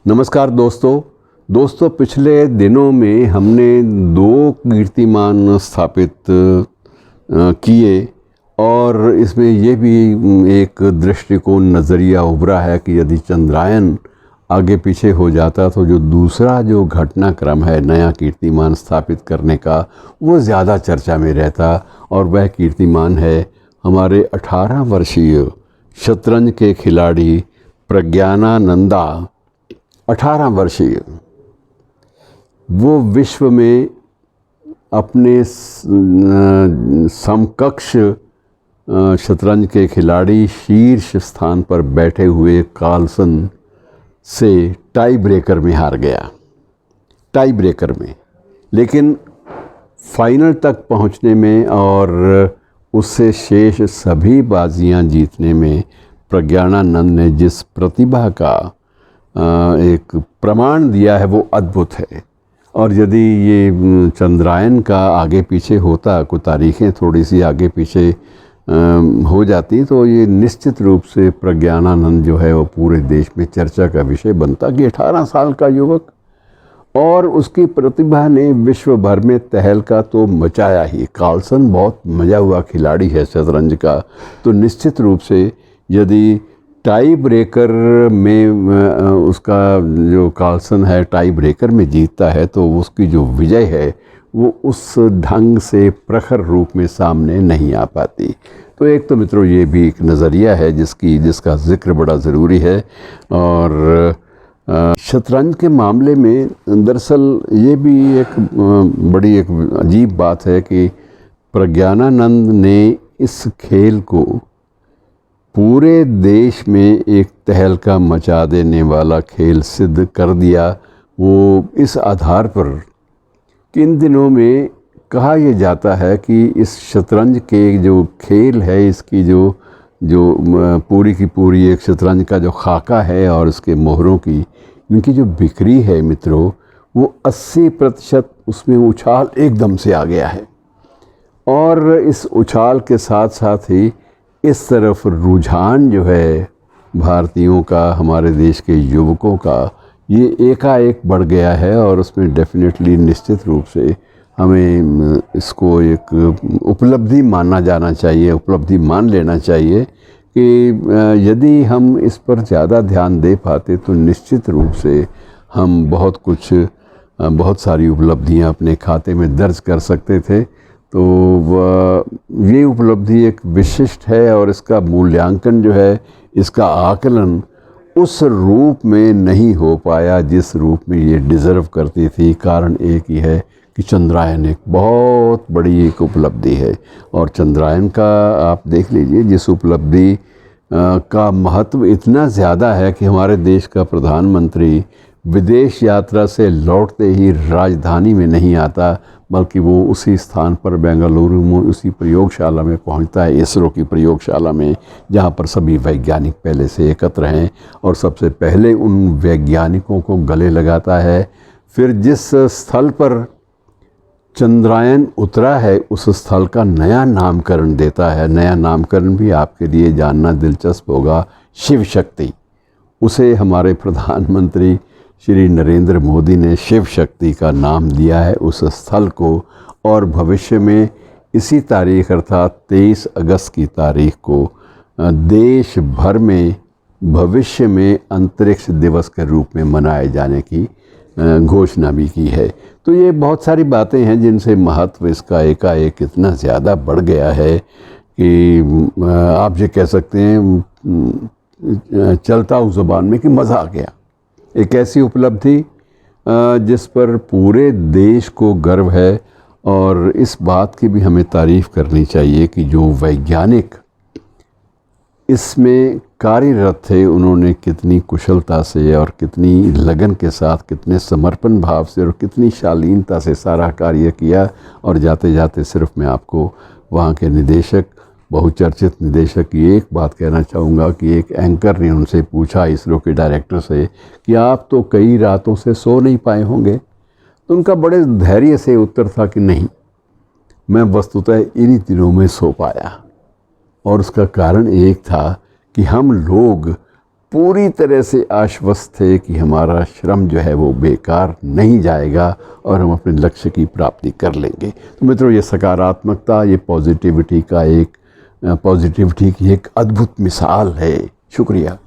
नमस्कार दोस्तों पिछले दिनों में हमने दो कीर्तिमान स्थापित किए और इसमें ये भी एक दृष्टिकोण नज़रिया उभरा है कि यदि चंद्रायन आगे पीछे हो जाता तो जो दूसरा जो घटनाक्रम है नया कीर्तिमान स्थापित करने का वो ज़्यादा चर्चा में रहता और वह कीर्तिमान है हमारे 18 वर्षीय शतरंज के खिलाड़ी प्रज्ञानानंदा। 18 वर्षीय वो विश्व में अपने समकक्ष शतरंज के खिलाड़ी शीर्ष स्थान पर बैठे हुए कार्लसन से टाई ब्रेकर में हार गया। टाई ब्रेकर में, लेकिन फाइनल तक पहुंचने में और उससे शेष सभी बाजियां जीतने में प्रज्ञानानंद ने जिस प्रतिभा का एक प्रमाण दिया है वो अद्भुत है। और यदि ये चंद्रायन का आगे पीछे होता, कुछ तारीखें थोड़ी सी आगे पीछे हो जाती तो ये निश्चित रूप से प्रज्ञानानंद जो है वो पूरे देश में चर्चा का विषय बनता कि 18 साल का युवक और उसकी प्रतिभा ने विश्व भर में तहलका तो मचाया ही। कार्लसन बहुत मजा हुआ खिलाड़ी है शतरंज का, तो निश्चित रूप से यदि टाई ब्रेकर में उसका जो कार्लसन है टाई ब्रेकर में जीतता है तो उसकी जो विजय है वो उस ढंग से प्रखर रूप में सामने नहीं आ पाती। तो एक तो मित्रों ये भी एक नज़रिया है जिसका जिक्र बड़ा ज़रूरी है। और शतरंज के मामले में दरअसल ये भी एक बड़ी एक अजीब बात है कि प्रज्ञानानंद ने इस खेल को पूरे देश में एक तहलका मचा देने वाला खेल सिद्ध कर दिया। वो इस आधार पर कि इन दिनों में कहा यह जाता है कि इस शतरंज के जो खेल है इसकी जो पूरी की पूरी एक शतरंज का जो खाका है और उसके मोहरों की इनकी जो बिक्री है मित्रों वो 80% उसमें उछाल एकदम से आ गया है। और इस उछाल के साथ साथ ही इस तरफ रुझान जो है भारतीयों का, हमारे देश के युवकों का, ये एकाएक बढ़ गया है। और उसमें डेफिनेटली निश्चित रूप से हमें इसको एक उपलब्धि मानना जाना चाहिए, उपलब्धि मान लेना चाहिए कि यदि हम इस पर ज़्यादा ध्यान दे पाते तो निश्चित रूप से हम बहुत सारी उपलब्धियां अपने खाते में दर्ज कर सकते थे। तो ये उपलब्धि एक विशिष्ट है और इसका मूल्यांकन जो है, इसका आकलन उस रूप में नहीं हो पाया जिस रूप में ये डिज़र्व करती थी। कारण एक ही है कि चंद्रायन एक बहुत बड़ी एक उपलब्धि है और चंद्रायन का आप देख लीजिए जिस उपलब्धि का महत्व इतना ज़्यादा है कि हमारे देश का प्रधानमंत्री विदेश यात्रा से लौटते ही राजधानी में नहीं आता बल्कि वो उसी स्थान पर बेंगलुरु में उसी प्रयोगशाला में पहुंचता है, इसरो की प्रयोगशाला में, जहां पर सभी वैज्ञानिक पहले से एकत्र हैं और सबसे पहले उन वैज्ञानिकों को गले लगाता है। फिर जिस स्थल पर चंद्रायन उतरा है उस स्थल का नया नामकरण देता है। नया नामकरण भी आपके लिए जानना दिलचस्प होगा, शिव शक्ति। उसे हमारे प्रधानमंत्री श्री नरेंद्र मोदी ने शिव शक्ति का नाम दिया है उस स्थल को। और भविष्य में इसी तारीख अर्थात 23 अगस्त की तारीख को देश भर में भविष्य में अंतरिक्ष दिवस के रूप में मनाए जाने की घोषणा भी की है। तो ये बहुत सारी बातें हैं जिनसे महत्व इसका एकाएक इतना ज़्यादा बढ़ गया है कि आप ये कह सकते हैं चलता उस ज़बान में कि मज़ा आ गया। एक ऐसी उपलब्धि जिस पर पूरे देश को गर्व है और इस बात की भी हमें तारीफ़ करनी चाहिए कि जो वैज्ञानिक इसमें कार्यरत थे उन्होंने कितनी कुशलता से और कितनी लगन के साथ, कितने समर्पण भाव से और कितनी शालीनता से सारा कार्य किया। और जाते जाते सिर्फ मैं आपको वहाँ के निदेशक, बहुचर्चित निदेशक की एक बात कहना चाहूँगा कि एक एंकर ने उनसे पूछा, इसरो के डायरेक्टर से, कि आप तो कई रातों से सो नहीं पाए होंगे। तो उनका बड़े धैर्य से उत्तर था कि नहीं, मैं वस्तुतः इन्हीं दिनों में सो पाया। और उसका कारण एक था कि हम लोग पूरी तरह से आश्वस्त थे कि हमारा श्रम जो है वो बेकार नहीं जाएगा और हम अपने लक्ष्य की प्राप्ति कर लेंगे। तो मित्रों, ये सकारात्मकता, ये पॉजिटिविटी की एक अद्भुत मिसाल है। शुक्रिया।